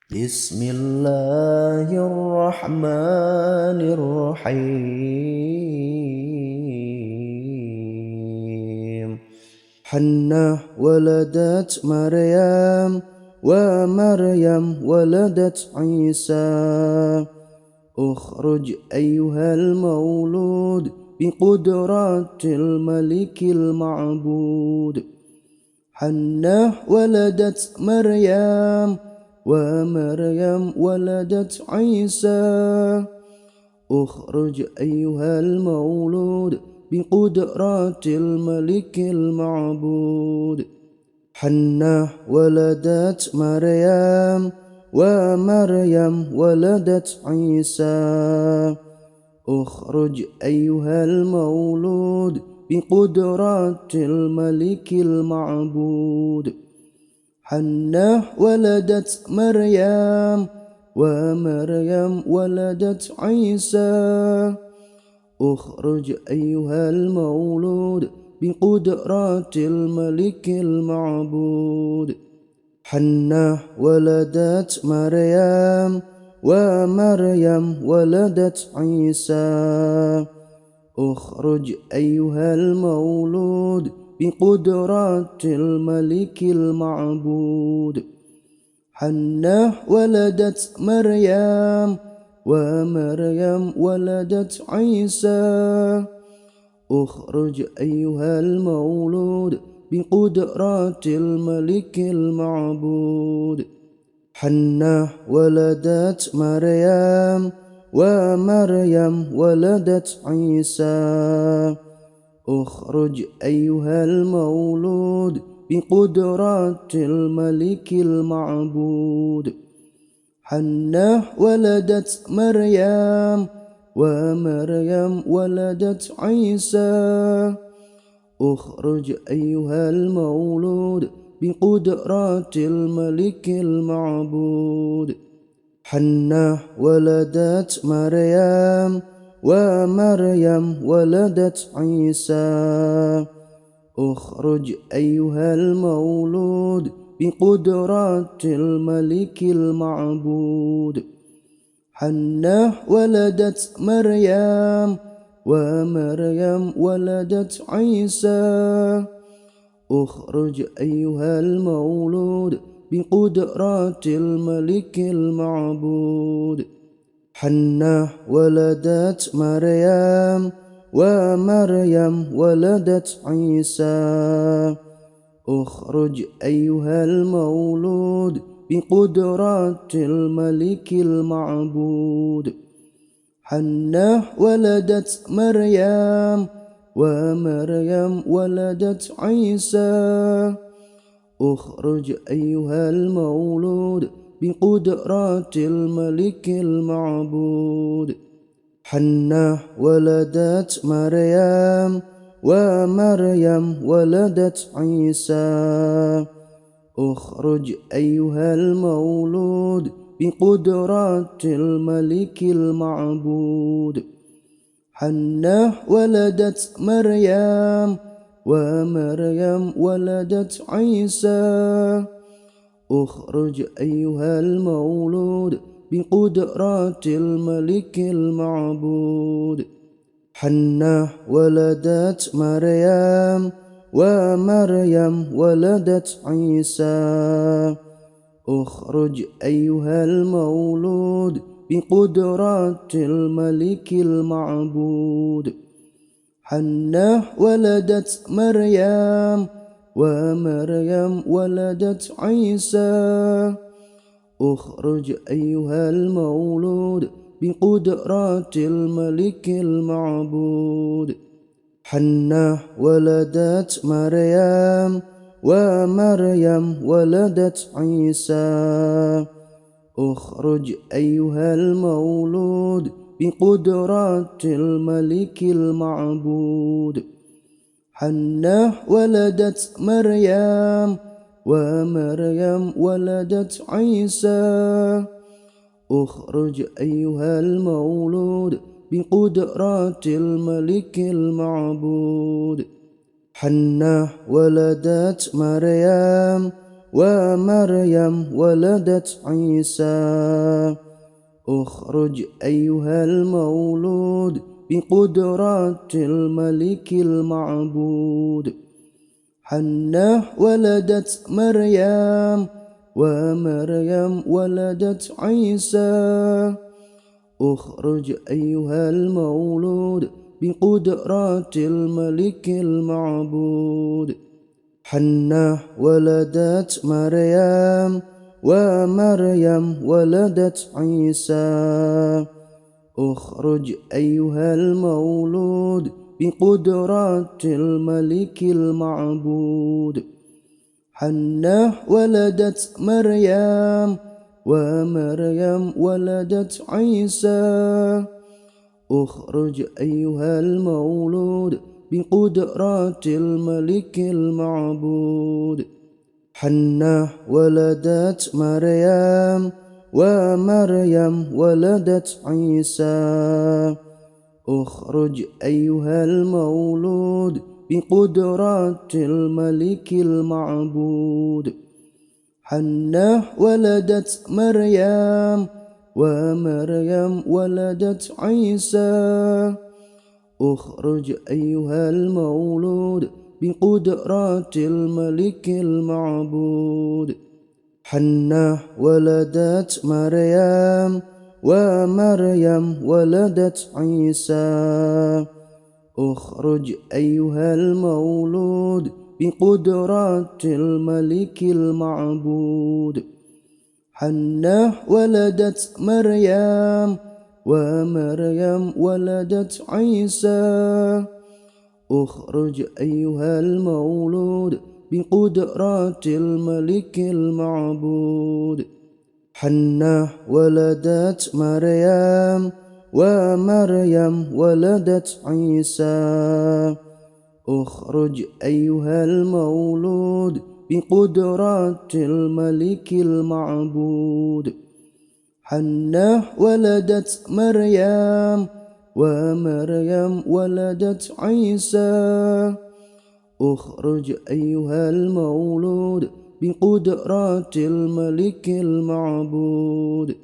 Bismillahirrahmanirrahim. Hannah waladat Maryam wa Maryam waladat Isa. Ukhruj ayyuhal maulud biqudratil malikil ma'bud. Hannah waladat Maryam wa Maryam waladat Isa. Ukhruj ayyuhal maulud biqudratil malikil ma'bud. Hannah waladat Maryam wa Maryam waladat Isa. Ukhruj ayyuhal maulud biqudratil malikil ma'bud. Hannah waladat Maryam wa Maryam waladat Isa. Ukhruj ayyuhal maulud biqudratil malikil ma'bud. Hannah waladat Maryam wa Maryam waladat Isa. Ukhruj ayyuhal maulud biqudratil malikil ma'bud. Hannah waladat Maryam wa Maryam waladat Isa. Ukhruj ayyuhal maulud biqudratil malikil ma'bud. Hannah waladat Maryam wa Maryam waladat Isa. Ukhruj ayyuhal maulud biqudratil malikil ma'bud. Hannah waladat Maryam wa Maryam waladat Isa. Ukhruj ayyuhal maulud biqudratil malikil ma'bud. Hannah waladat Maryam wa Maryam waladat Isa. Ukhruj ayyuhal maulud biqudratil malikil ma'bud. Hannah waladat Maryam wa Maryam waladat Isa. Ukhruj ayyuhal maulud biqudratil malikil ma'bud. Hannah waladat Maryam wa Maryam waladat Isa. Ukhruj ayyuhal maulud biqudratil malikil ma'bud. Hannah waladat Maryam wa Maryam waladat Isa. Ukhruj ayyuhal maulud biqudratil malikil ma'bud. Hannah waladat Maryam wa Maryam waladat Isa. Ukhruj ayyuhal maulud biqudratil malikil ma'bud. Hannah waladat Maryam wa Maryam waladat Isa. Ukhruj ayyuhal maulud biqudratil malikil ma'bud. Hannah waladat Maryam wa Maryam waladat Isa. Ukhruj ayyuhal maulud biqudratil malikil ma'bud. Hannah waladat Maryam wa Maryam waladat Isa. Ukhruj ayyuhal maulud biqudratil malikil ma'bud. Hannah waladat Maryam wa Maryam waladat Isa. Ukhruj ayyuhal maulud biqudratil malikil ma'bud. Hannah waladat Maryam wa Maryam waladat Isa. Ukhruj ayyuhal maulud biqudratil malikil ma'bud. Hannah waladat Maryam wa Maryam waladat Isa. Ukhruj ayyuhal maulud biqudratil malikil ma'bud. Hannah waladat Maryam wa Maryam waladat Isa. Ukhruj ayyuhal maulud biqudratil malikil ma'bud. Hannah waladat Maryam wa Maryam waladat Isa. Ukhruj ayyuhal maulud biqudratil malikil ma'bud. Hannah waladat Maryam ومريم ولدت عيسى اخرج أيها المولود بقدرات الملك المعبود حنة ولدت مريم ومريم ولدت عيسى اخرج أيها المولود بقدرات الملك المعبود حنة ولدت مريم ومريم ولدت عيسى اخرج أيها المولود بقدرات الملك المعبود حنة ولدت مريم ومريم ولدت عيسى اخرج أيها المولود بقدرات الملك المعبود حنة ولدت مريم ومريم ولدت عيسى اخرج أيها المولود بقدرات الملك المعبود حنة ولدت مريم ومريم ولدت عيسى اخرج أيها المولود بقدرات الملك المعبود حنة ولدت مريم ومريم ولدت عيسى اخرج أيها المولود بقدرات الملك المعبود حنة ولدت مريم ومريم ولدت عيسى اخرج أيها المولود بقدرات الملك المعبود حنة ولدت مريم ومريم ولدت عيسى اخرج أيها المولود بقدرات الملك المعبود حنة ولدت مريم ومريم ولدت عيسى اخرج أيها المولود بقدرات الملك المعبود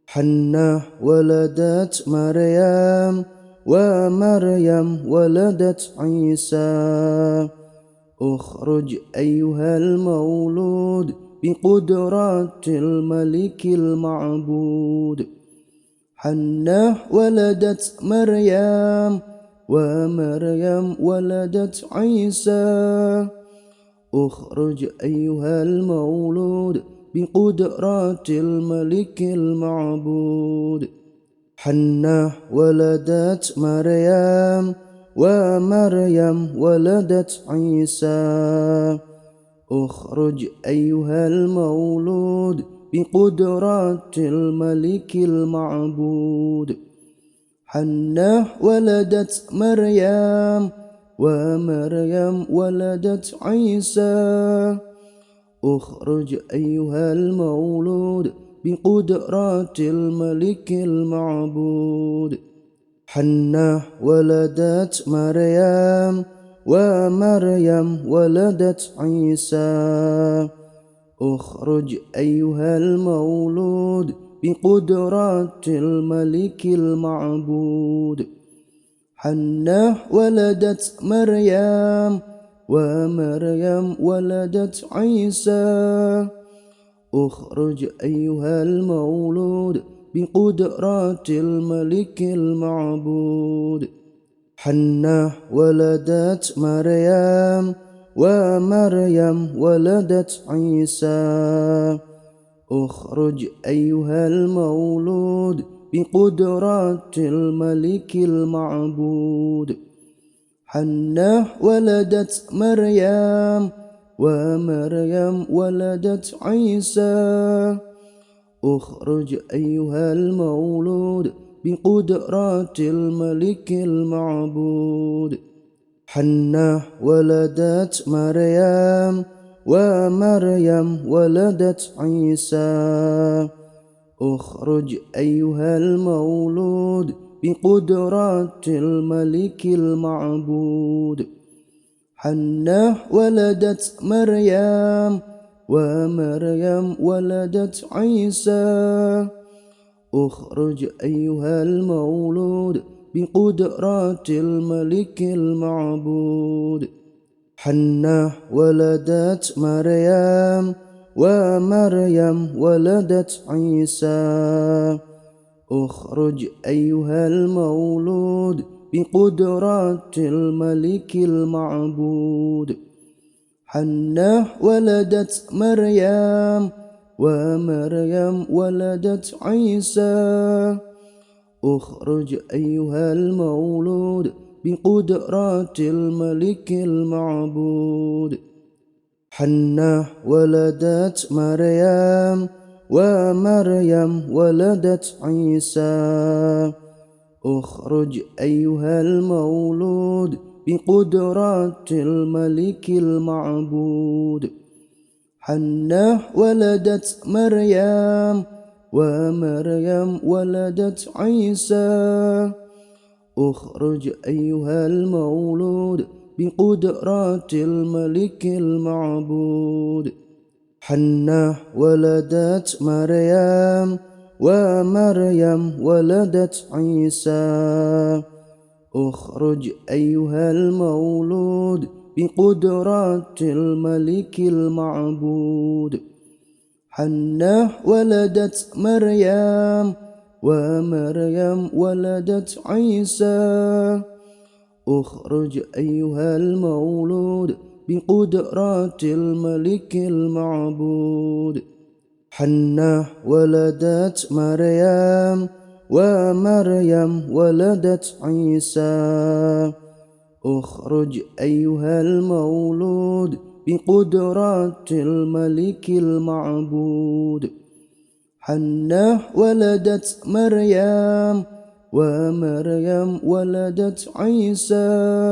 حنة ولدت مريم ومريم ولدت عيسى اخرج أيها المولود بقدرات الملك المعبود حنة ولدت مريم ومريم ولدت عيسى اخرج أيها المولود بقدرات الملك المعبود حنة ولدت مريم ومريم ولدت عيسى اخرج أيها المولود بقدرات الملك المعبود حنة ولدت مريم ومريم ولدت عيسى اخرج أيها المولود بقدرات الملك المعبود حنة ولدت مريم ومريم ولدت عيسى اخرج أيها المولود بقدرات الملك المعبود حنة ولدت مريم ومريم ولدت عيسى اخرج أيها المولود بقدرات الملك المعبود حنة ولدت مريم ومريم ولدت عيسى اخرج أيها المولود بقدرات الملك المعبود حنة ولدت مريم ومريم ولدت عيسى اخرج أيها المولود بقدرات الملك المعبود حنة ولدت مريم ومريم ولدت عيسى اخرج أيها المولود بقدرات الملك المعبود حنة ولدت مريم ومريم ولدت عيسى اخرج أيها المولود بقدرات الملك المعبود حنة ولدت مريم ومريم ولدت عيسى اخرج أيها المولود بقدرات الملك المعبود حنة ولدت مريم ومريم ولدت عيسى اخرج أيها المولود بقدرات الملك المعبود حنة ولدت مريم ومريم ولدت عيسى اخرج أيها المولود بقدرات الملك المعبود حنة ولدت مريم ومريم ولدت عيسى اخرج أيها المولود بقدرات الملك المعبود حنة ولدت مريم ومريم ولدت عيسى اخرج أيها المولود بقدرات الملك المعبود حنة ولدت مريم ومريم ولدت عيسى اخرج أيها المولود بقدرات الملك المعبود حنة ولدت مريم ومريم ولدت عيسى اخرج أيها المولود بقدرات الملك المعبود حنة ولدت مريم ومريم ولدت عيسى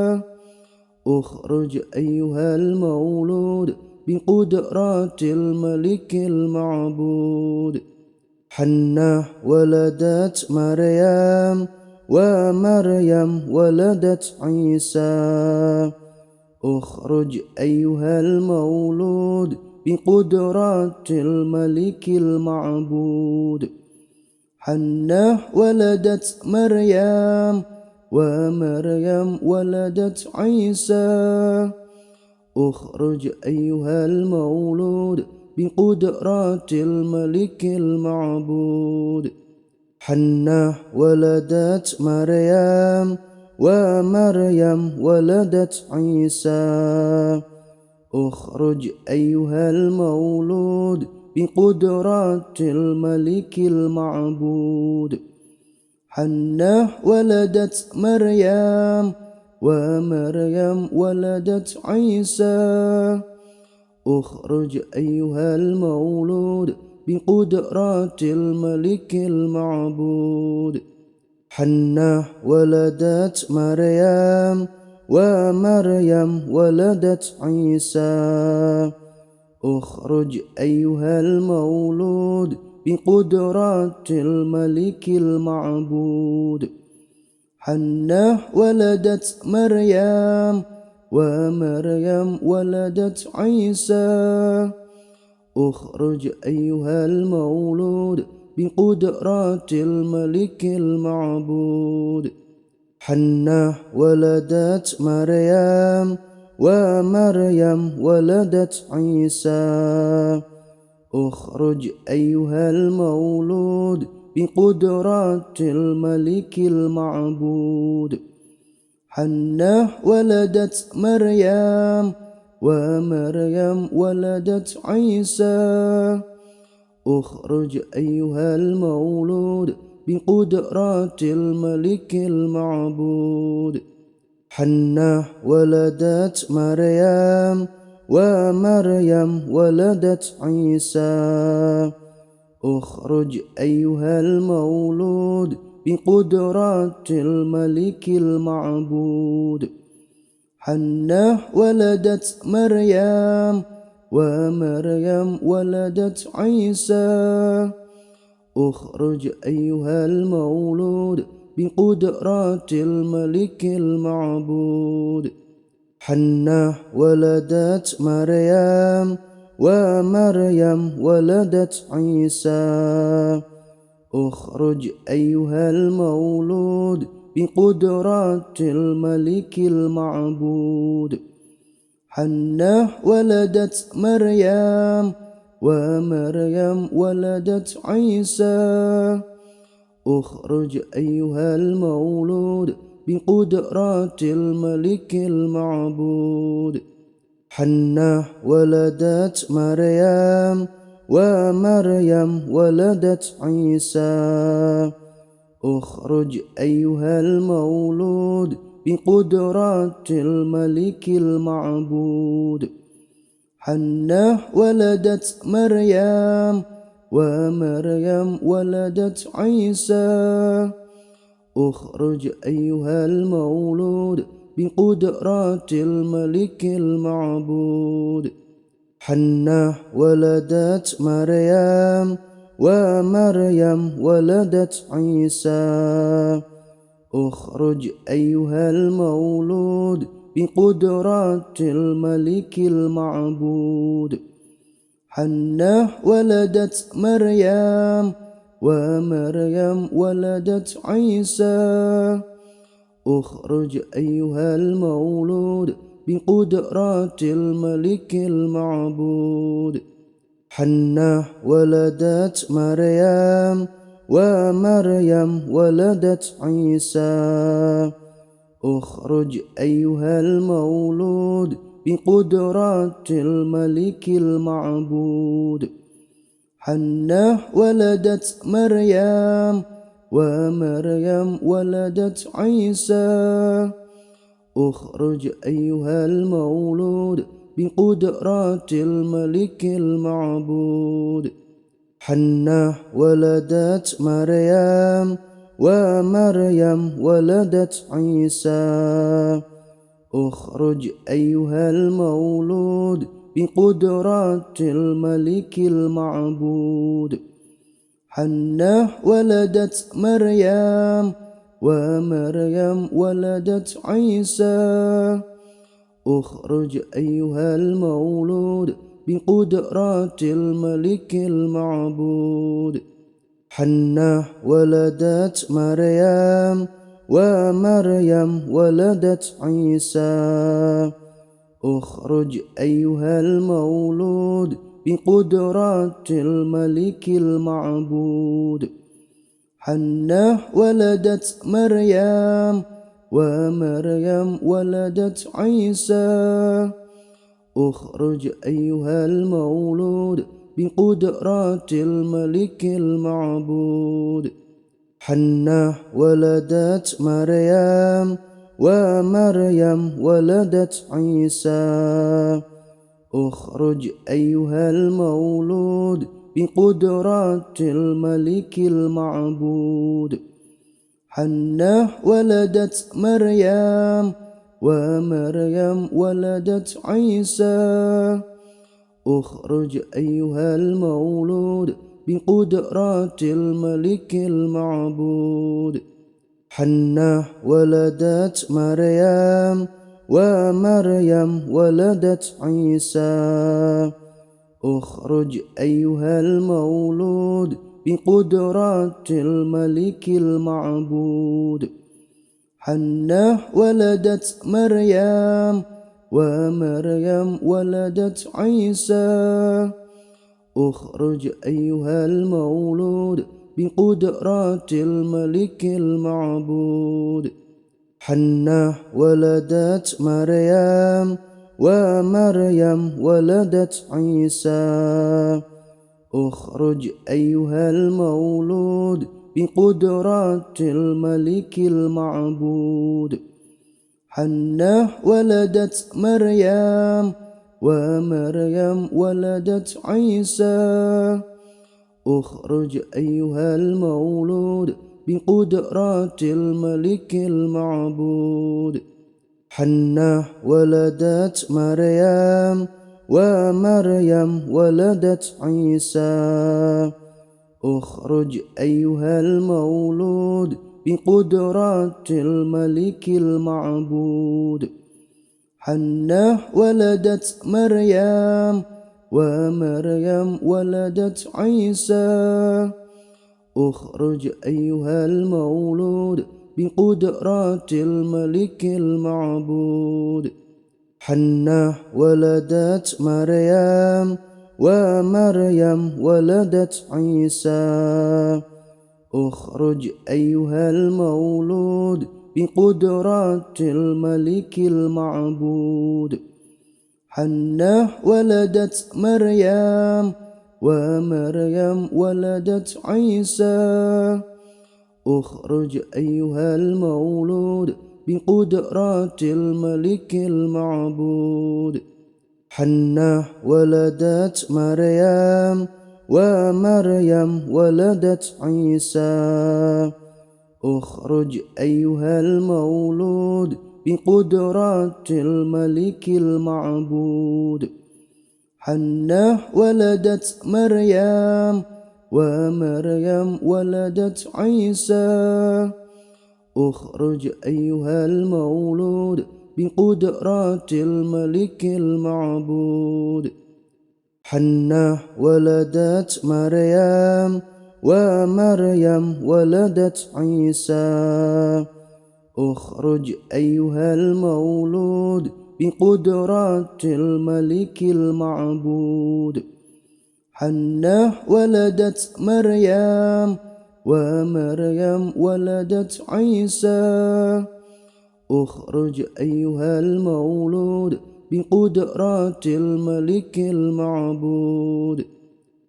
اخرج أيها المولود بقدرات الملك المعبود حنة ولدت مريم ومريم ولدت عيسى اخرج أيها المولود بقدرات الملك المعبود حنة ولدت مريم ومريم ولدت عيسى اخرج أيها المولود بقدرات الملك المعبود حنة ولدت مريم ومريم ولدت عيسى اخرج أيها المولود بقدرات الملك المعبود حنة ولدت مريم ومريم ولدت عيسى اخرج أيها المولود بقدرات الملك المعبود حنة ولدت مريم ومريم ولدت عيسى اخرج أيها المولود بقدرات الملك المعبود حنة ولدت مريم ومريم ولدت عيسى اخرج أيها المولود بقدرات الملك المعبود حنة ولدت مريم ومريم ولدت عيسى اخرج أيها المولود بقدرات الملك المعبود حنة ولدت مريم ومريم ولدت عيسى اخرج أيها المولود بقدرات الملك المعبود حنة ولدت مريم ومريم ولدت عيسى اخرج أيها المولود بقدرات الملك المعبود حنة ولدت مريم ومريم ولدت عيسى اخرج أيها المولود بقدرات الملك المعبود حنة ولدت مريم ومريم ولدت عيسى اخرج أيها المولود بقدرة الملك المعبود حنة ولدت مريم ومريم ولدت عيسى اخرج أيها المولود بقدرة الملك المعبود حنة ولدت مريم ومريم ولدت عيسى اخرج أيها المولود بقدرة الملك المعبود حنة ولدت مريم ومريم ولدت عيسى اخرج أيها المولود بقدرة الملك المعبود حنة ولدت مريم ومريم ولدت عيسى اخرج أيها المولود بقدرة الملك المعبود حنة ولدت مريم ومريم ولدت عيسى اخرج أيها المولود بقدرة الملك المعبود حنة ولدت مريم ومريم ولدت عيسى اخرج أيها المولود بقدرة الملك المعبود حنة ولدت مريم ومريم ولدت عيسى اخرج أيها المولود بقدرة الملك المعبود حنة ولدت مريم ومريم ولدت عيسى اخرج أيها المولود بقدرة الملك المعبود حنة ولدت مريم ومريم ولدت عيسى اخرج أيها المولود بقدرة الملك المعبود حنة ولدت مريم ومريم ولدت عيسى اخرج أيها المولود بقدرة الملك المعبود حنة ولدت مريم ومريم ولدت عيسى اخرج أيها المولود بقدرة الملك المعبود حنة ولدت مريم ومريم ولدت عيسى اخرج أيها المولود بقدرة الملك المعبود حنة ولدت مريم ومريم ولدت عيسى اخرج أيها المولود بقدرة الملك المعبود حنة ولدت مريم ومريم ولدت عيسى اخرج أيها المولود بقدرة الملك المعبود حنة ولدت مريم ومريم ولدت عيسى اخرج أيها المولود بقدرة الملك المعبود حنة ولدت مريم ومريم ولدت عيسى اخرج أيها المولود بقدرة الملك المعبود حنة ولدت مريم ومريم ولدت عيسى اخرج أيها المولود بقدرة الملك المعبود حنة ولدت مريم ومريم ولدت عيسى اخرج أيها المولود بقدرة الملك المعبود حنة ولدت مريم ومريم ولدت عيسى اخرج أيها المولود بقدرة الملك المعبود حنة ولدت مريم ومريم ولدت عيسى اخرج أيها المولود بقدرة الملك المعبود حنة ولدت مريم ومريم ولدت عيسى اخرج أيها المولود بقدرة الملك المعبود حنة ولدت مريم ومريم ولدت عيسى اخرج أيها المولود بقدرة الملك المعبود حنة ولدت مريم ومريم ولدت عيسى اخرج أيها المولود بقدرة الملك المعبود حنة ولدت مريم ومريم ولدت عيسى اخرج أيها المولود بقدرة الملك المعبود حنة ولدت مريم ومريم ولدت عيسى اخرج أيها المولود بقدرة الملك المعبود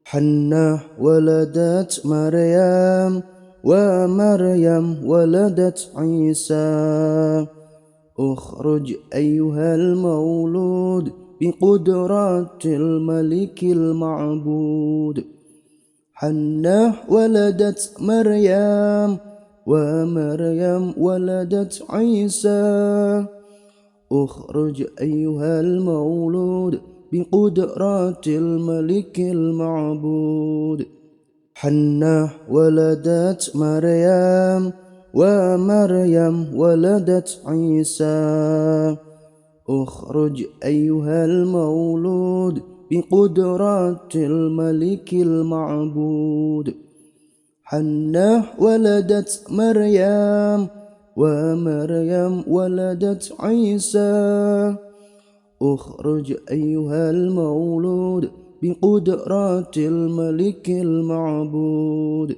حنة ولدت مريم ومريم ولدت عيسى اخرج أيها المولود بقدرة الملك المعبود حنة ولدت مريم ومريم ولدت عيسى اخرج أيها المولود بقدرة الملك المعبود حنة ولدت مريم ومريم ولدت عيسى اخرج أيها المولود بقدرة الملك المعبود حنة ولدت مريم ومريم ولدت عيسى اخرج أيها المولود بقدرة الملك المعبود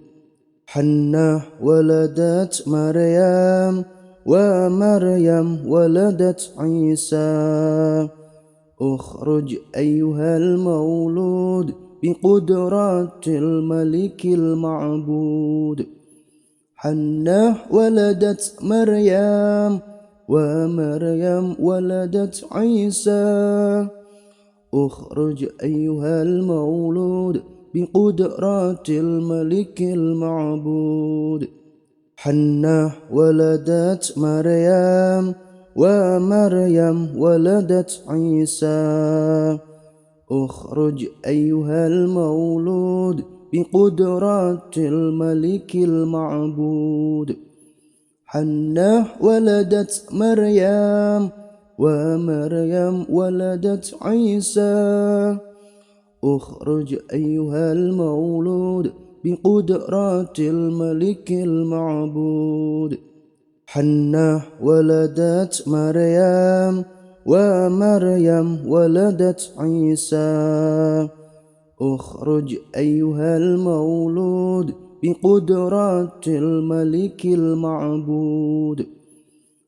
حنة ولدت مريم ومريم ولدت عيسى اخرج أيها المولود بقدرة الملك المعبود حنة ولدت مريم ومريم ولدت عيسى اخرج أيها المولود بقدرة الملك المعبود حنة ولدت مريم ومريم ولدت عيسى اخرج أيها المولود بقدرة الملك المعبود حنة ولدت مريم ومريم ولدت عيسى اخرج أيها المولود بقدرة الملك المعبود حنة ولدت مريم ومريم ولدت عيسى اخرج أيها المولود بقدرة الملك المعبود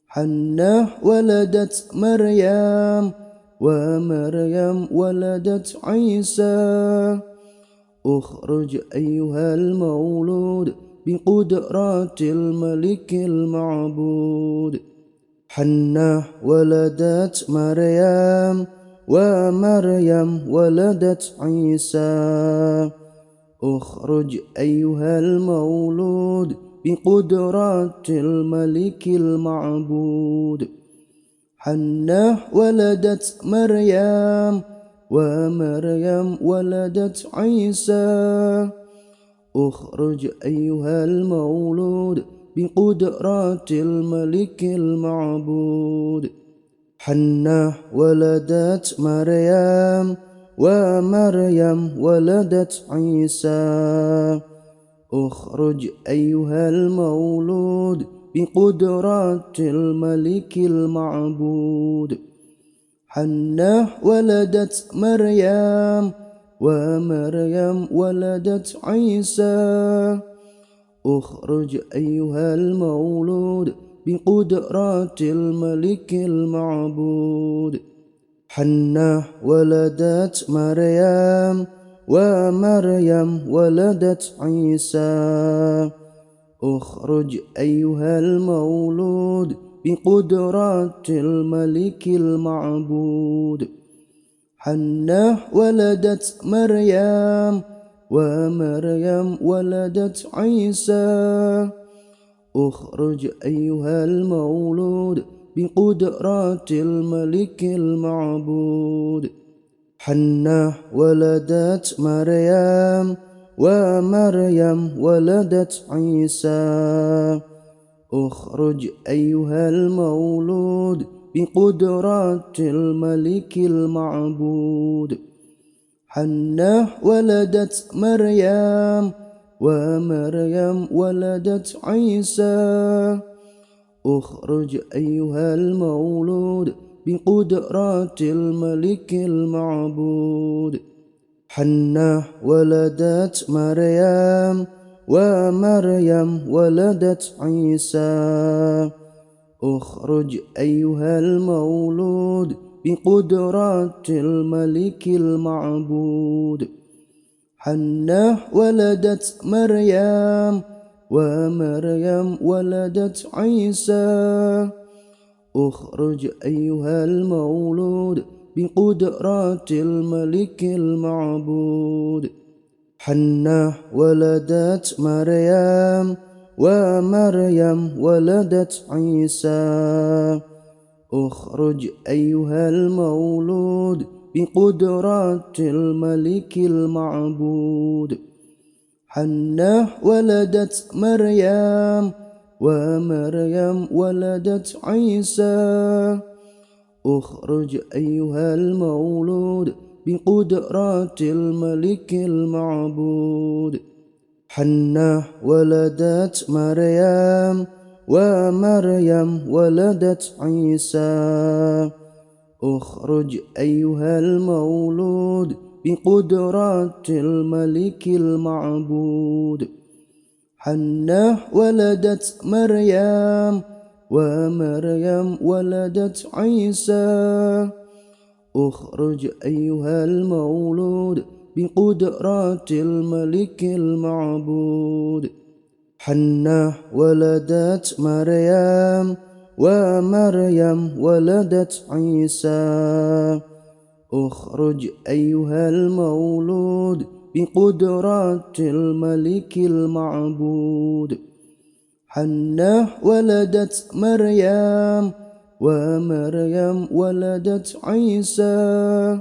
حنة ولدت مريم ومريم ولدت عيسى اخرج أيها المولود بقدرة الملك المعبود حنة ولدت مريم ومريم ولدت عيسى اخرج أيها المولود بقدرة الملك المعبود حنة ولدت مريم ومريم ولدت عيسى اخرج أيها المولود بقدرة الملك المعبود حنة ولدت مريم ومريم ولدت عيسى اخرج أيها المولود بقدرات الملك المعبود حنة ولدت مريم ومريم ولدت عيسى اخرج أيها المولود بقدرات الملك المعبود حنة ولدت مريم ومريم ولدت عيسى اخرج أيها المولود بقدرات الملك المعبود حنة ولدت مريم ومريم ولدت عيسى اخرج أيها المولود بقدرات الملك المعبود حنة ولدت مريم ومريم ولدت عيسى اخرج أيها المولود بقدرات الملك المعبود حنة ولدت مريم ومريم ولدت عيسى اخرج أيها المولود بقدرات الملك المعبود حنة ولدت مريم ومريم ولدت عيسى اخرج أيها المولود بقدرات الملك المعبود حنة ولدت مريم ومريم ولدت عيسى اخرج أيها المولود بقدرات الملك المعبود حنة ولدت مريم ومريم ولدت عيسى اخرج أيها المولود بقدرات الملك المعبود حنة ولدت مريم ومريم ولدت عيسى اخرج أيها المولود بقدرات الملك المعبود حنة ولدت مريم ومريم ولدت عيسى اخرج أيها المولود بقدرات الملك المعبود حنة ولدت مريم ومريم ولدت عيسى اخرج أيها المولود بقدرات الملك المعبود حنة ولدت مريم ومريم ولدت عيسى اخرج أيها المولود بقدرات الملك المعبود حنة ولدت مريم ومريم ولدت عيسى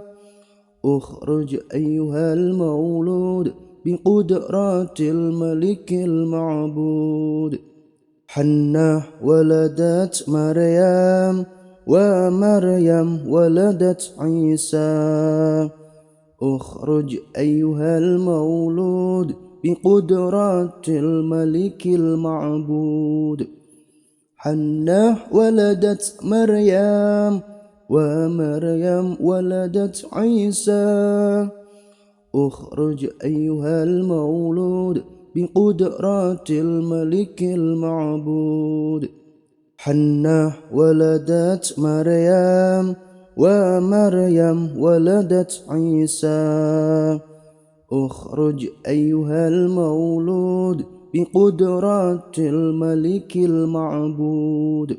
اخرج أيها المولود بقدرات الملك المعبود حنة ولدت مريم ومريم ولدت عيسى اخرج أيها المولود بقدرات الملك المعبود حنة ولدت مريم ومريم ولدت عيسى اخرج أيها المولود بقدرات الملك المعبود حنة ولدت مريم ومريم ولدت عيسى اخرج أيها المولود بقدرات الملك المعبود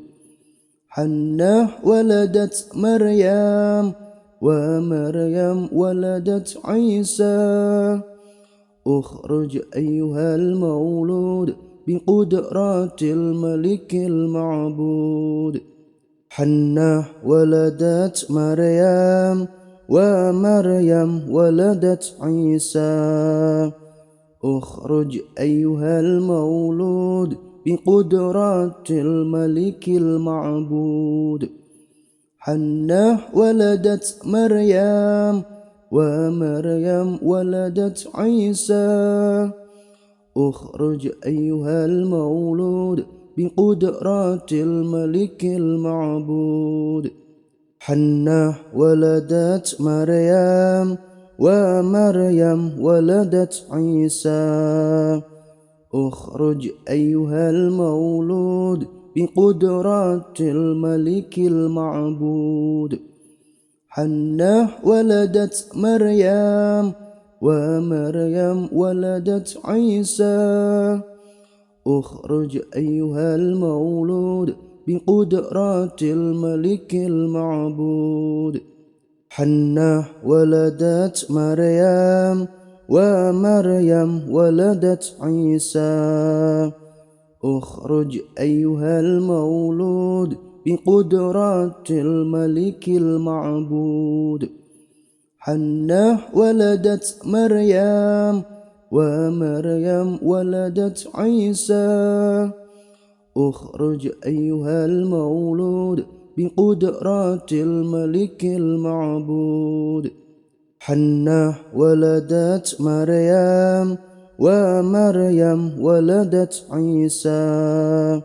حنة ولدت مريم ومريم ولدت عيسى اخرج أيها المولود بقدرات الملك المعبود حنة ولدت مريم ومريم ولدت عيسى اخرج أيها المولود بقدرات الملك المعبود حنة ولدت مريم ومريم ولدت عيسى اخرج أيها المولود بقدرات الملك المعبود حنة ولدت مريم ومريم ولدت عيسى اخرج أيها المولود بقدرات الملك المعبود حنة ولدت مريم ومريم ولدت عيسى اخرج أيها المولود بقدرات الملك المعبود حنة ولدت مريم ومريم ولدت عيسى اخرج أيها المولود بقدرات الملك المعبود حنة ولدت مريم ومريم ولدت عيسى اخرج أيها المولود بقدرات الملك المعبود حنة ولدت مريم ومريم ولدت عيسى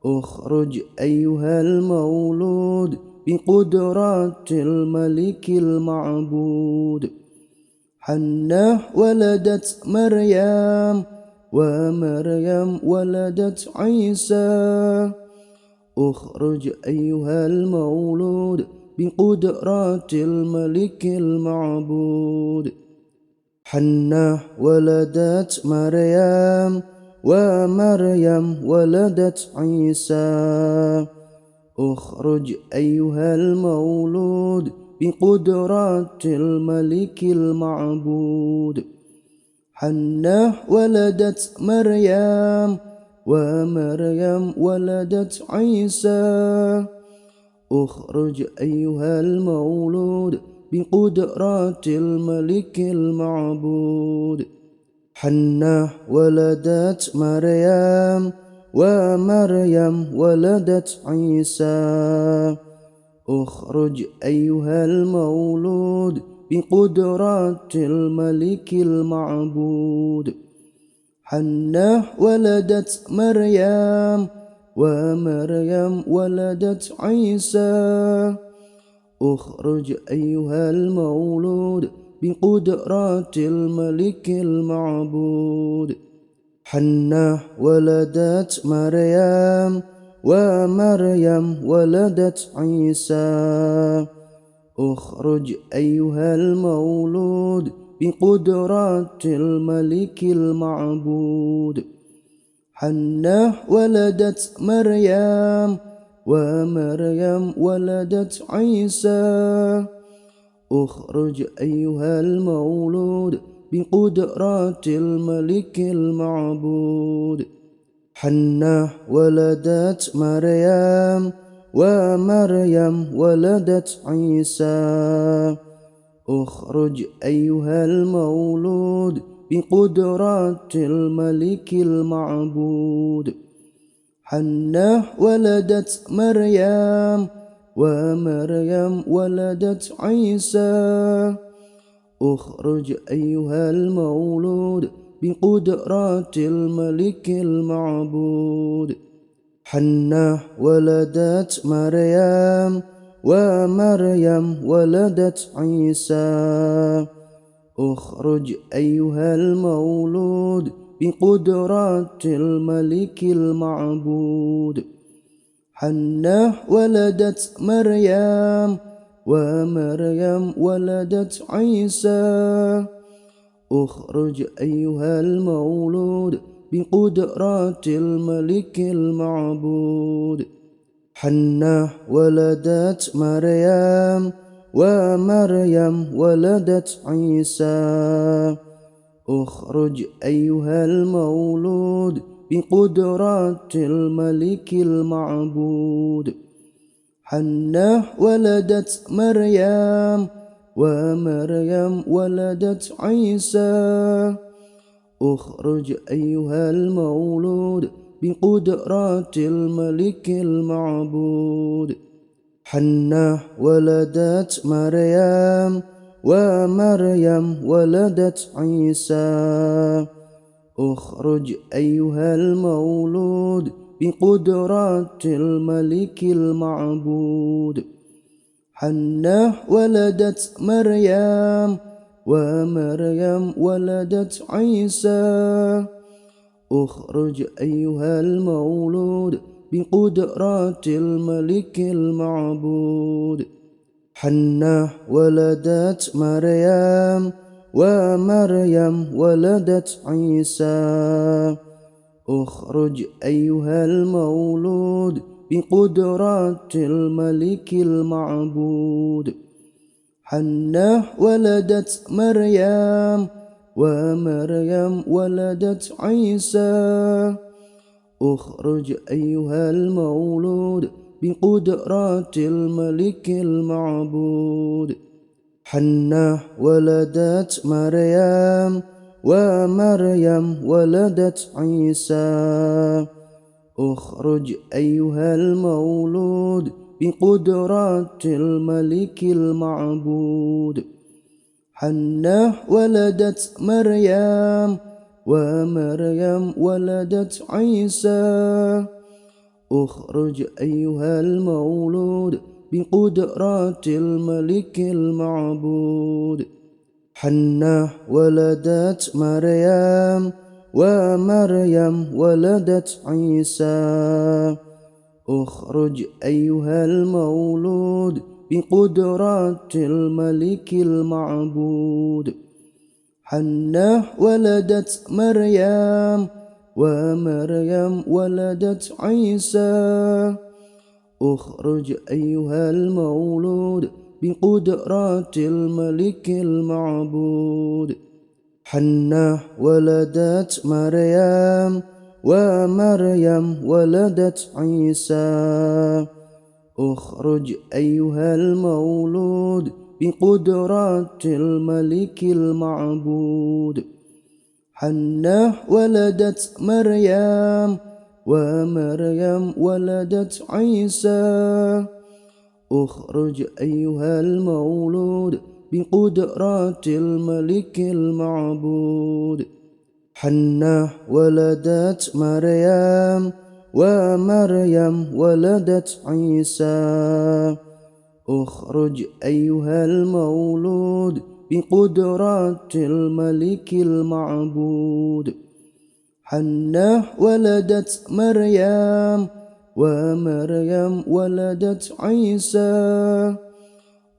اخرج أيها المولود بقدرات الملك المعبود حنة ولدت مريم ومريم ولدت عيسى اخرج أيها المولود بقدرات الملك المعبود حنة ولدت مريم ومريم ولدت عيسى اخرج أيها المولود بقدرات الملك المعبود حنة ولدت مريم ومريم ولدت عيسى اخرج أيها المولود بقدرات الملك المعبود حنة ولدت مريم ومريم ولدت عيسى اخرج أيها المولود بقدرات الملك المعبود حنة ولدت مريم ومريم ولدت عيسى اخرج أيها المولود بقدرات الملك المعبود حنة ولدت مريم ومريم ولدت عيسى اخرج أيها المولود بقدرات الملك المعبود حنة ولدت مريم ومريم ولدت عيسى اخرج أيها المولود بقدرات الملك المعبود حنة ولدت مريم ومريم ولدت عيسى اخرج أيها المولود بقدرات الملك المعبود حنة ولدت مريم ومريم ولدت عيسى اخرج أيها المولود بقدرات الملك المعبود حنة ولدت مريم ومريم ولدت عيسى اخرج أيها المولود بقدرات الملك المعبود حنة ولدت مريم ومريم ولدت عيسى اخرج أيها المولود بقدرات الملك المعبود. حنة ولدت مريم ومريم ولدت عيسى اخرج أيها المولود بقدرات الملك المعبود حنة ولدت مريم ومريم ولدت عيسى اخرج أيها المولود بقدرات الملك المعبود حنة ولدت مريم ومريم ولدت عيسى اخرج أيها المولود بقدرات الملك المعبود ومريم ولدت عيسى اخرج أيها المولود بقدرات الملك المعبود حنة ولدت مريم ومريم ولدت عيسى اخرج أيها المولود بقدرات الملك المعبود حنة ولدت مريم ومريم ولدت عيسى اخرج أيها المولود بقدرة الملك المعبود حنة ولدت مريم ومريم ولدت عيسى اخرج أيها المولود بقدرة الملك المعبود حنة ولدت مريم ومريم ولدت عيسى اخرج أيها المولود بقدرة الملك المعبود حنة ولدت مريم ومريم ولدت عيسى اخرج أيها المولود بقدرة الملك المعبود حنة ولدت مريم ومريم ولدت عيسى اخرج أيها المولود بقدرة الملك المعبود حنة ولدت مريم ومريم ولدت عيسى اخرج أيها المولود بقدرة الملك المعبود حنة ولدت مريم ومريم ولدت عيسى اخرج أيها المولود بقدرة الملك المعبود حنة ولدت مريم ومريم ولدت عيسى اخرج أيها المولود بقدرة الملك المعبود حنة ولدت مريم ومريم ولدت عيسى اخرج أيها المولود بقدرة الملك المعبود حنة ولدت مريم ومريم ولدت عيسى اخرج أيها المولود بقدرة الملك المعبود حنة ولدت مريم ومريم ولدت عيسى اخرج أيها المولود بقدرة الملك المعبود حنة ولدت مريم ومريم ولدت عيسى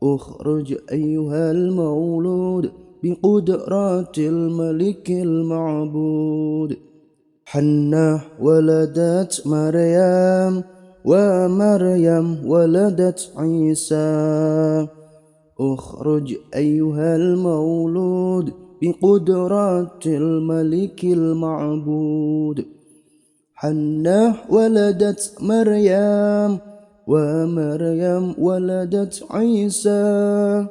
اخرج أيها المولود بقدرة الملك المعبود حنة ولدت مريم ومريم ولدت عيسى اخرج أيها المولود بقدرة الملك المعبود حنة ولدت مريم ومريم ولدت عيسى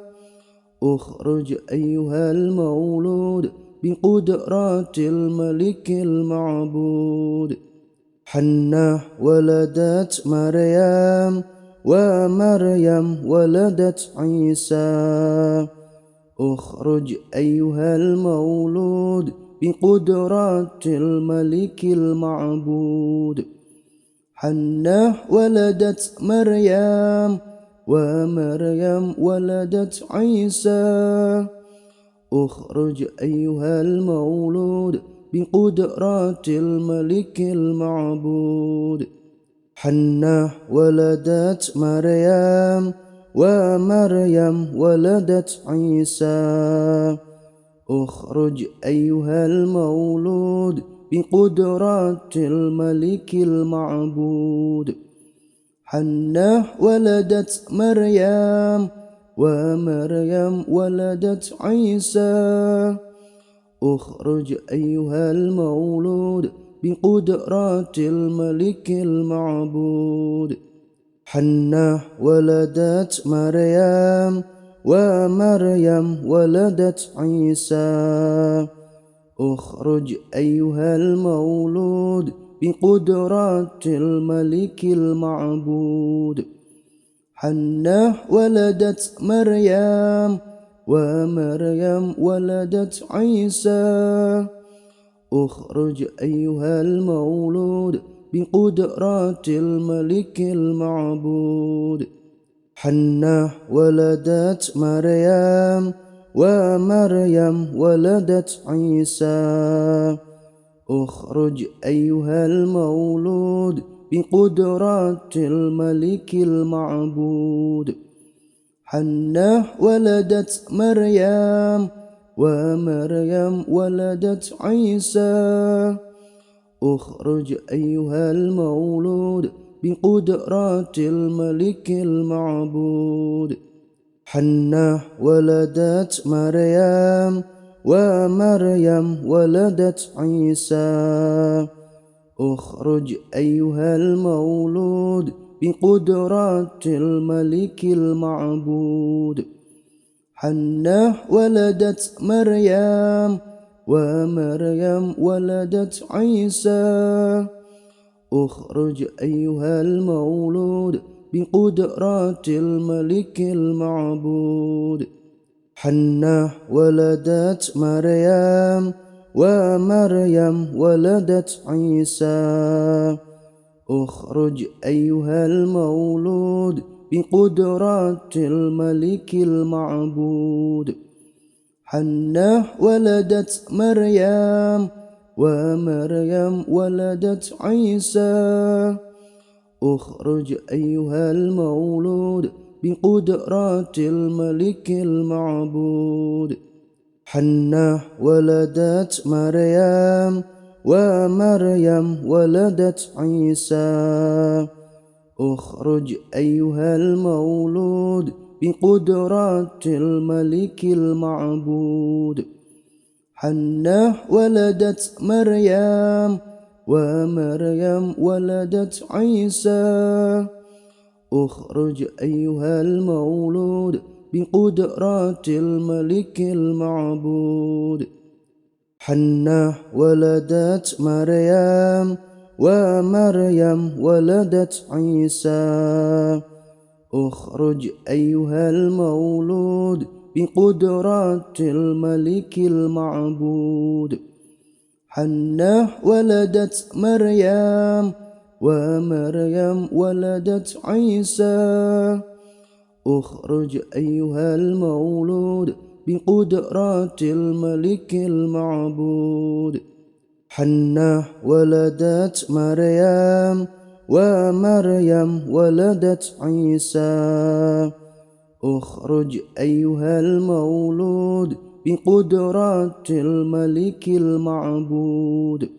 اخرج أيها المولود بقدرة الملك المعبود حنة ولدت مريم ومريم ولدت عيسى اخرج أيها المولود بقدرة الملك المعبود حنة ولدت مريم ومريم ولدت عيسى اخرج أيها المولود بقدرة الملك المعبود حنة ولدت مريم ومريم ولدت عيسى اخرج أيها المولود بقدرة الملك المعبود حنة ولدت مريم ومريم ولدت عيسى اخرج أيها المولود بقدرة الملك المعبود حنة ولدت مريم ومريم ولدت عيسى اخرج أيها المولود بقدرة الملك المعبود حنة ولدت مريم ومريم ولدت عيسى اخرج أيها المولود بقدرات الملك المعبود حنة ولدت مريم ومريم ولدت عيسى اخرج أيها المولود بقدرات الملك المعبود حنة ولدت مريم ومريم ولدت عيسى اخرج أيها المولود بقدرات الملك المعبود حنة ولدت مريم ومريم ولدت عيسى اخرج أيها المولود بقدرات الملك المعبود حنة ولدت مريم ومريم ولدت عيسى اخرج أيها المولود بقدرات الملك المعبود حنة ولدت مريم ومريم ولدت عيسى اخرج أيها المولود بقدرات الملك المعبود حنة ولدت مريم ومريم ولدت عيسى اخرج أيها المولود بقدرات الملك المعبود حنة ولدت مريم ومريم ولدت عيسى اخرج أيها المولود بقدرات الملك المعبود حنة ولدت مريم ومريم ولدت عيسى اخرج أيها المولود بقدرات الملك المعبود حنة ولدت مريم ومريم ولدت عيسى اخرج أيها المولود بقدرات الملك المعبود حنة ولدت مريم ومريم ولدت عيسى اخرج أيها المولود بقدرات الملك المعبود حنة ولدت مريم ومريم ولدت عيسى اخرج أيها المولود بقدرات الملك المعبود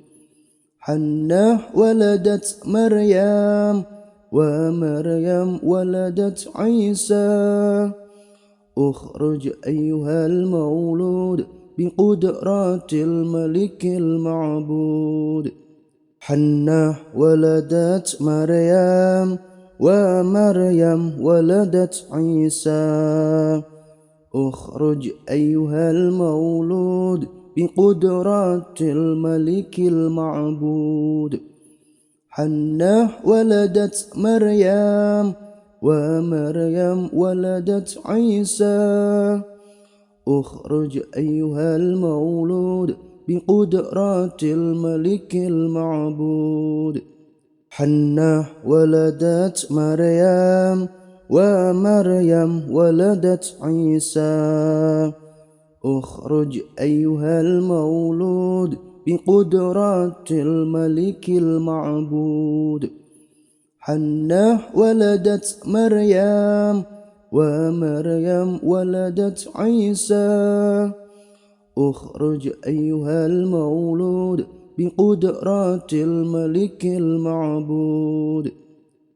حنة ولدت مريم ومريم ولدت عيسى اخرج أيها المولود بقدرات الملك المعبود حنة ولدت مريم ومريم ولدت عيسى اخرج أيها المولود بقدرات الملك المعبود حنة ولدت مريم ومريم ولدت عيسى اخرج أيها المولود بقدرات الملك المعبود حنة ولدت مريم ومريم ولدت عيسى اخرج أيها المولود بقدرات الملك المعبود حنة ولدت مريم ومريم ولدت عيسى اخرج أيها المولود بقدرات الملك المعبود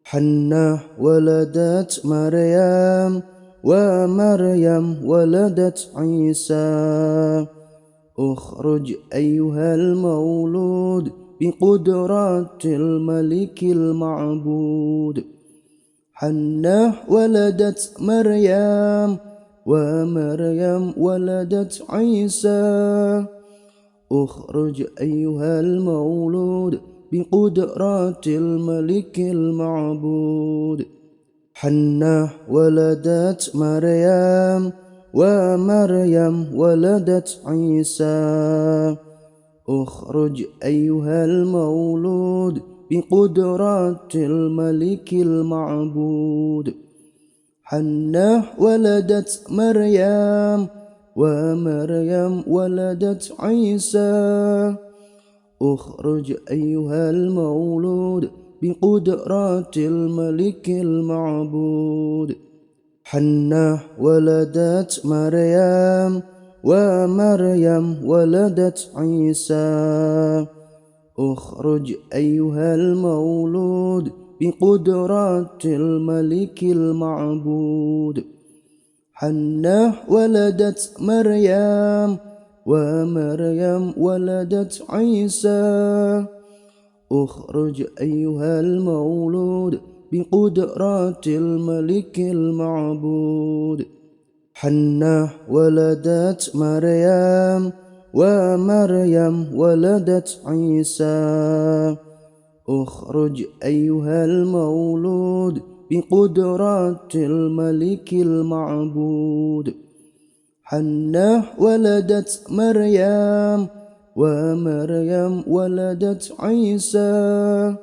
حنة ولدت مريم ومريم ولدت عيسى اخرج أيها المولود بقدرات الملك المعبود حنة ولدت مريم ومريم ولدت عيسى اخرج أيها المولود بقدرات الملك المعبود حنة ولدت مريم ومريم ولدت عيسى اخرج أيها المولود بقدرة الملك المعبود حنة ولدت مريم ومريم ولدت عيسى اخرج أيها المولود بقدرة الملك المعبود حنة ولدت مريم ومريم ولدت عيسى اخرج أيها المولود بقدرة الملك المعبود حنة ولدت مريم ومريم ولدت عيسى اخرج أيها المولود بقدرة الملك المعبود حنة ولدت مريم ومريم ولدت عيسى اخرج أيها المولود بقدرة الملك المعبود حنة ولدت مريم ومريم ولدت عيسى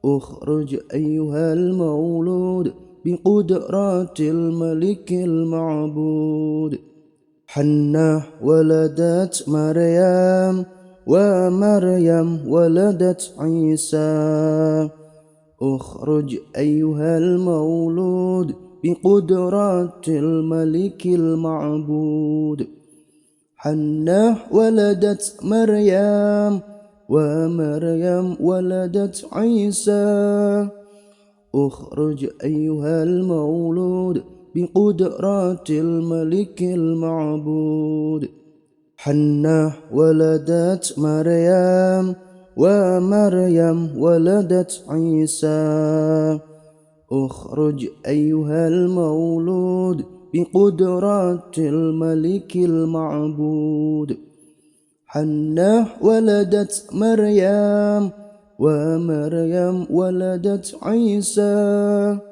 اخرج أيها المولود بقدرة الملك المعبود حنة ولدت مريم ومريم ولدت عيسى اخرج أيها المولود بقدرة الملك المعبود حنة ولدت مريم ومريم ولدت عيسى اخرج أيها المولود بقدرة الملك المعبود حنة ولدت مريم ومريم ولدت عيسى اخرج أيها المولود بقدرة الملك المعبود حنة ولدت مريم ومريم ولدت عيسى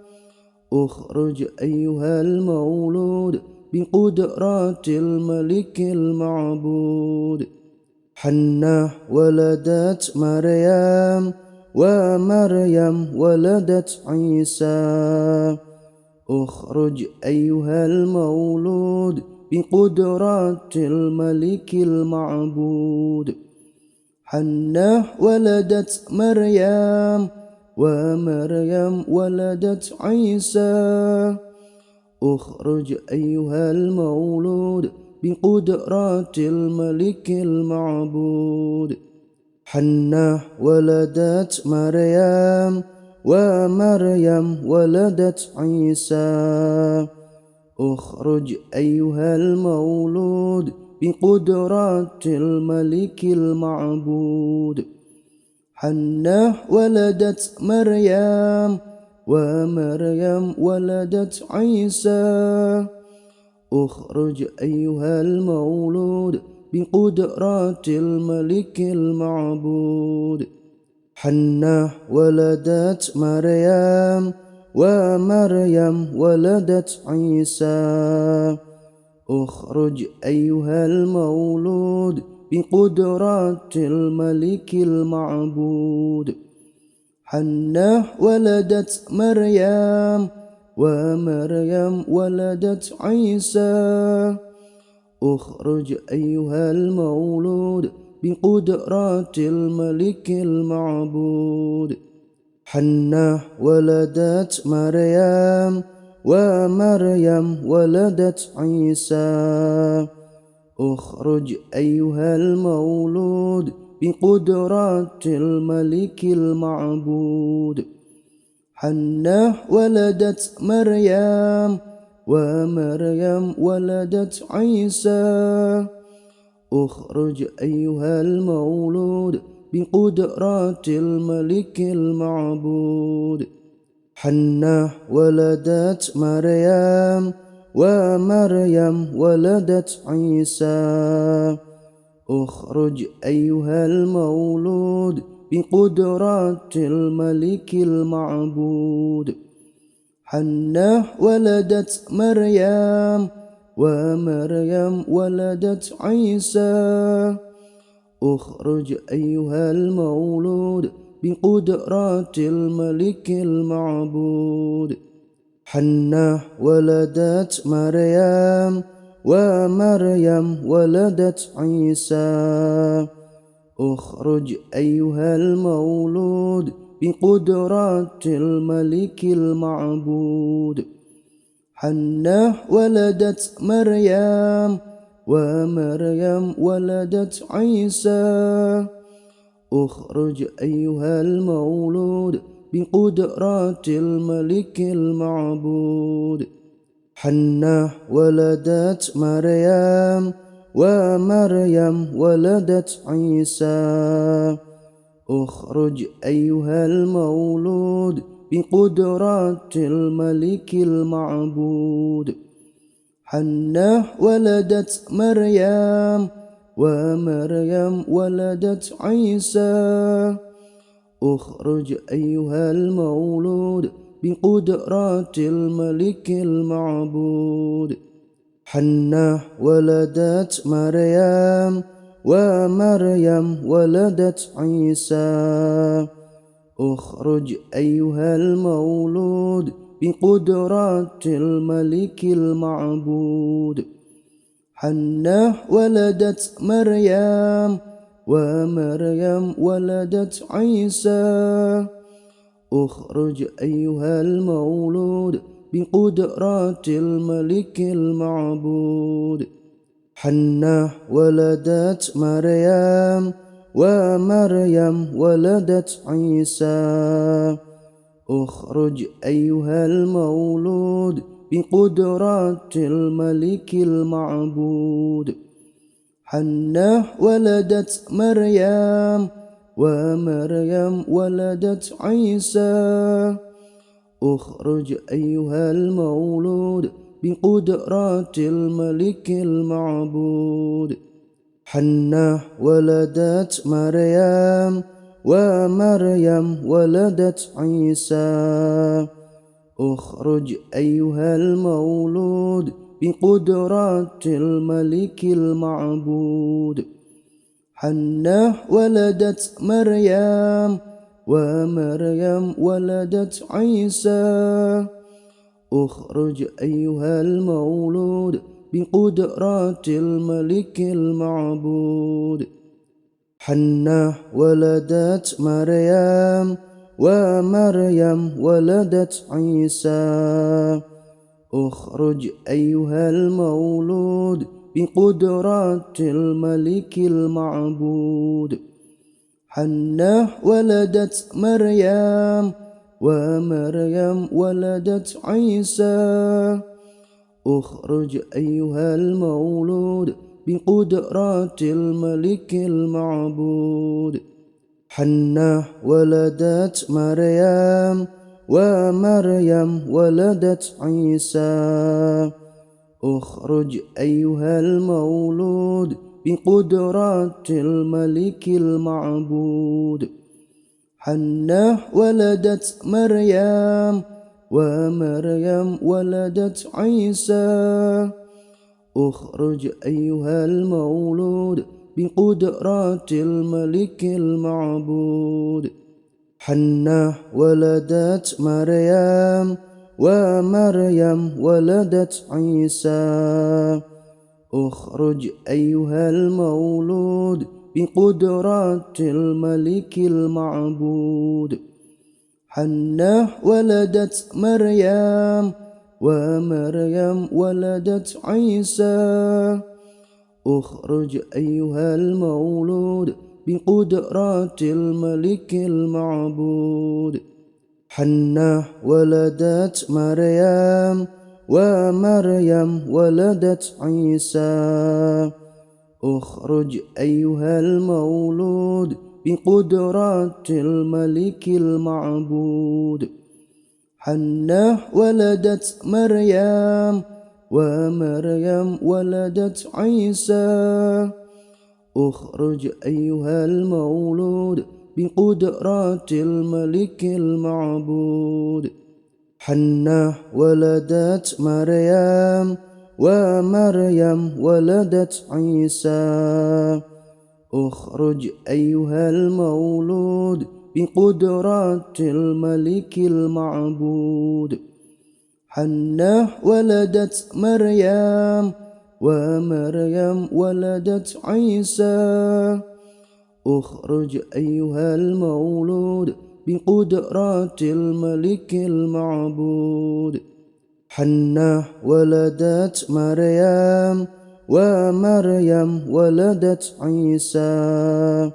اخرج أيها المولود بقدرة الملك المعبود حنة ولدت مريم ومريم ولدت عيسى اخرج أيها المولود بقدرة الملك المعبود حنة ولدت مريم ومريم ولدت عيسى اخرج أيها المولود بقدرة الملك المعبود حنة ولدت مريم ومريم ولدت عيسى اخرج أيها المولود بقدرة الملك المعبود حنة ولدت مريم ومريم ولدت عيسى اخرج أيها المولود بقدرة الملك المعبود حنة ولدت مريم ومريم ولدت عيسى اخرج أيها المولود بقدرة الملك المعبود حنة ولدت مريم ومريم ولدت عيسى اخرج أيها المولود بقدرة الملك المعبود حنة ولدت مريم ومريم ولدت عيسى اخرج أيها المولود بقدرة الملك المعبود حنة ولدت مريم ومريم ولدت عيسى اخرج أيها المولود بقدرة الملك المعبود حنة ولدت مريم ومريم ولدت عيسى اخرج أيها المولود بقدرة الملك المعبود حنة ولدت مريم ومريم ولدت عيسى اخرج أيها المولود بقدرة الملك المعبود حنة ولدت مريم ومريم ولدت عيسى اخرج أيها المولود بقدرة الملك المعبود حنة ولدت مريم ومريم ولدت عيسى اخرج أيها المولود بقدرة الملك المعبود حنة ولدت مريم ومريم ولدت عيسى اخرج أيها المولود بقدرة الملك المعبود حنة ولدت مريم ومريم ولدت عيسى اخرج أيها المولود بقدرة الملك المعبود حنة ولدت مريم ومريم ولدت عيسى اخرج أيها المولود بقدرة الملك المعبود حنة ولدت مريم ومريم ولدت عيسى اخرج أيها المولود بقدرة الملك المعبود حنة ولدت مريم ومريم ولدت عيسى اخرج أيها المولود بقدرة الملك المعبود حنة ولدت مريم ومريم ولدت عيسى اخرج أيها المولود بقدرة الملك المعبود حنة ولدت مريم ومريم ولدت عيسى اخرج أيها المولود بقدرة الملك المعبود حنة ولدت مريم ومريم ولدت عيسى اخرج أيها المولود بقدرة الملك المعبود حنة ولدت مريم ومريم ولدت عيسى اخرج أيها المولود بقدرة الملك المعبود حنة ولدت مريم ومريم ولدت عيسى اخرج أيها المولود بقدرة الملك المعبود حنة ولدت مريم ومريم ولدت عيسى اخرج أيها المولود بقدرة الملك المعبود حنة ولدت مريم ومريم ولدت عيسى اخرج أيها المولود بقدرة الملك المعبود حنة ولدت مريم ومريم ولدت عيسى اخرج أيها المولود بقدرة الملك المعبود حنة ولدت مريم ومريم ولدت عيسى اخرج أيها المولود بقدرة الملك المعبود حنة ولدت مريم ومريم ولدت عيسى اخرج أيها المولود بقدرة الملك المعبود حنة ولدت مريم ومريم ولدت عيسى اخرج أيها المولود بقدرة الملك المعبود حنة ولدت مريم ومريم ولدت عيسى اخرج أيها المولود بقدرات الملك المعبود حنة ولدت مريم ومريم ولدت عيسى اخرج أيها المولود بقدرات الملك المعبود حنة ولدت مريم ومريم ولدت عيسى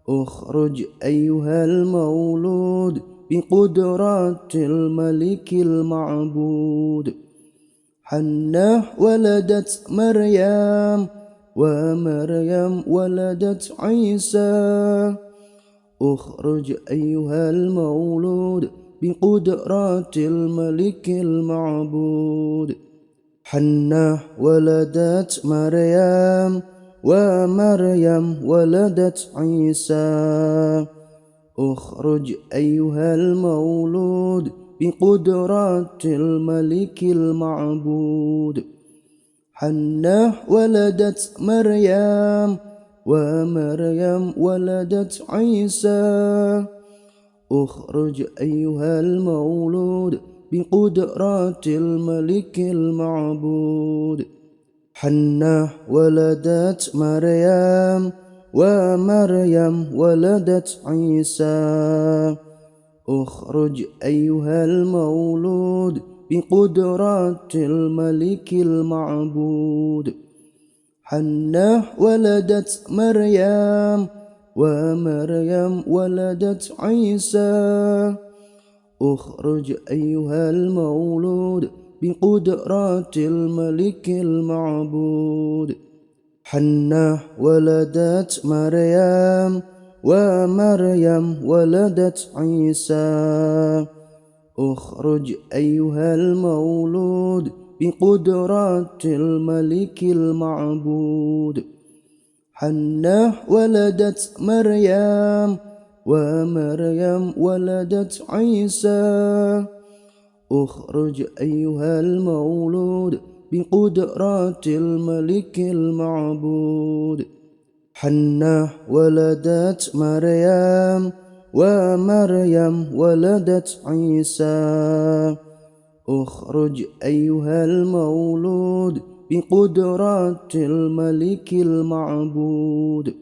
اخرج أيها المولود بقدرات الملك المعبود حنة ولدت مريم ومريم ولدت عيسى اخرج أيها المولود بقدرات الملك المعبود حنة ولدت مريم ومريم ولدت عيسى اخرج أيها المولود بقدرات الملك المعبود حنة ولدت مريم ومريم ولدت عيسى اخرج أيها المولود بقدرات الملك المعبود حنة ولدت مريم ومريم ولدت عيسى اخرج أيها المولود بقدرات الملك المعبود حنة ولدت مريم ومريم ولدت عيسى اخرج أيها المولود بقدرات الملك المعبود حنة ولدت مريم ومريم ولدت عيسى اخرج أيها المولود بقدرات الملك المعبود حنة ولدت مريم ومريم ولدت عيسى اخرج أيها المولود بقدرات الملك المعبود حنة ولدت مريم ومريم ولدت عيسى اخرج أيها المولود بقدرات الملك المعبود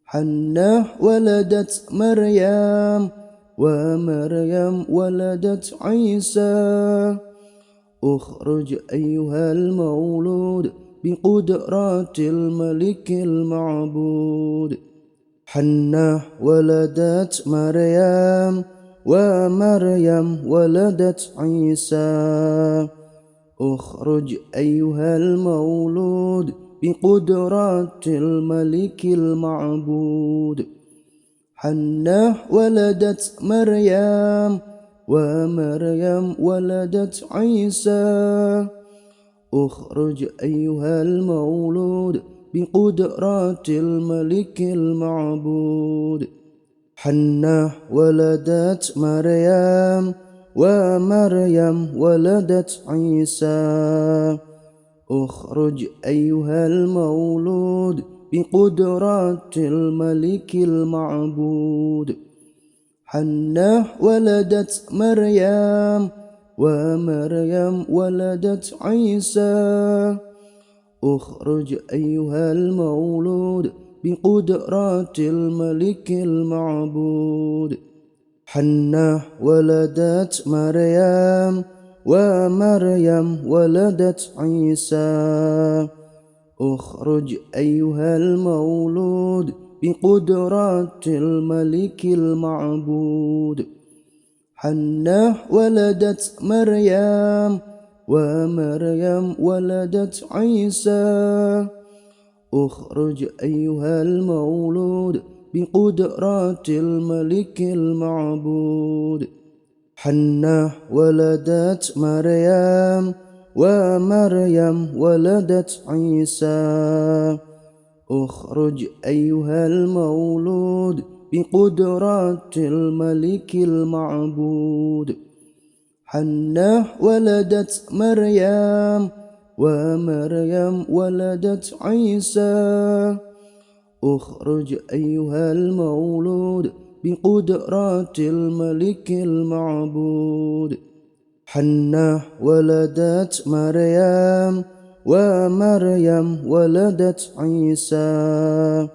حنة ولدت مريم ومريم ولدت عيسى اخرج أيها المولود بقدرات الملك المعبود حنة ولدت مريم ومريم ولدت عيسى اخرج أيها المولود بقدرات الملك المعبود حنة ولدت مريم ومريم ولدت عيسى اخرج أيها المولود بقدرات الملك المعبود حنة ولدت مريم ومريم ولدت عيسى اخرج أيها المولود بقدرات الملك المعبود حنة ولدت مريم ومريم ولدت عيسى اخرج أيها المولود بقدرات الملك المعبود حنة ولدت مريم ومريم ولدت عيسى اخرج أيها المولود بقدرات الملك المعبود حنة ولدت مريم ومريم ولدت عيسى اخرج أيها المولود بقدرات الملك المعبود حنة ولدت مريم ومريم ولدت عيسى اخرج أيها المولود بقدرات الملك المعبود حنة ولدت مريم ومريم ولدت عيسى اخرج أيها المولود بقدرات الملك المعبود حنة ولدت مريم ومريم ولدت عيسى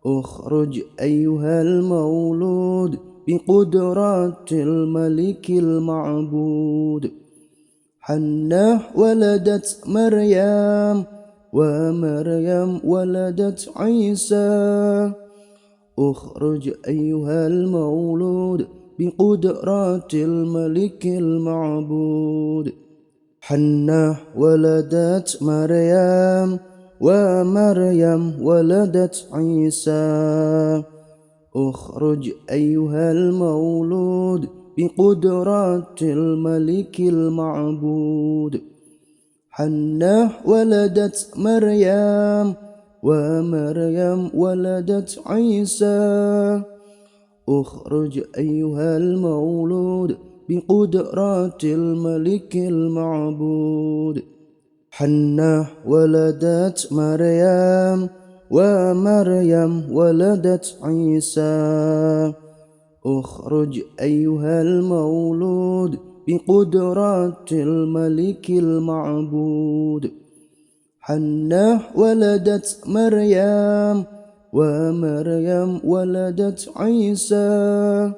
اخرج أيها المولود بقدرات الملك المعبود حنة ولدت مريم ومريم ولدت عيسى اخرج أيها المولود بقدرات الملك المعبود حنة ولدت مريم ومريم ولدت عيسى اخرج أيها المولود بقدرات الملك المعبود حنة ولدت مريم ومريم ولدت عيسى اخرج أيها المولود بقدرات الملك المعبود حنة ولدت مريم ومريم ولدت عيسى اخرج أيها المولود بقدرات الملك المعبود حنة ولدت مريم ومريم ولدت عيسى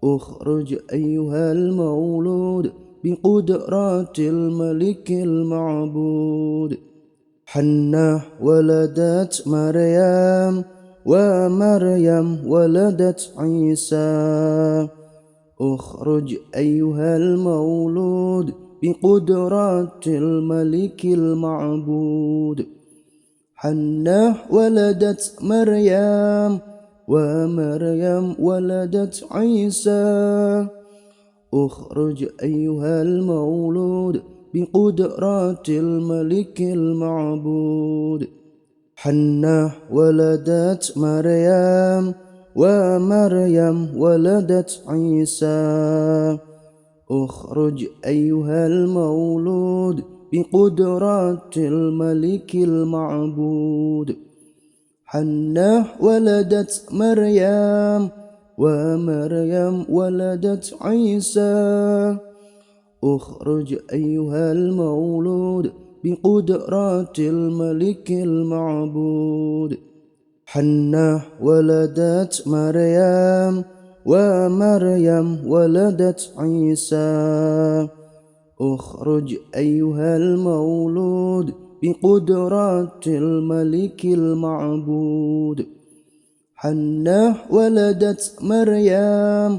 اخرج أيها المولود بقدرات الملك المعبود حنة ولدت مريم ومريم ولدت عيسى اخرج أيها المولود بقدرات الملك المعبود حنة ولدت مريم ومريم ولدت عيسى اخرج أيها المولود بقدرات الملك المعبود حنة ولدت مريم ومريم ولدت عيسى اخرج أيها المولود بقدرات الملك المعبود حنة ولدت مريم ومريم ولدت عيسى اخرج أيها المولود بقدرات الملك المعبود حنة ولدت مريم ومريم ولدت عيسى اخرج أيها المولود بقدرات الملك المعبود حنة ولدت مريم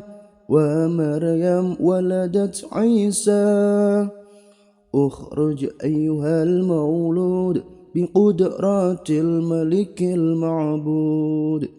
ومريم ولدت عيسى اخرج أيها المولود بقدرات الملك المعبود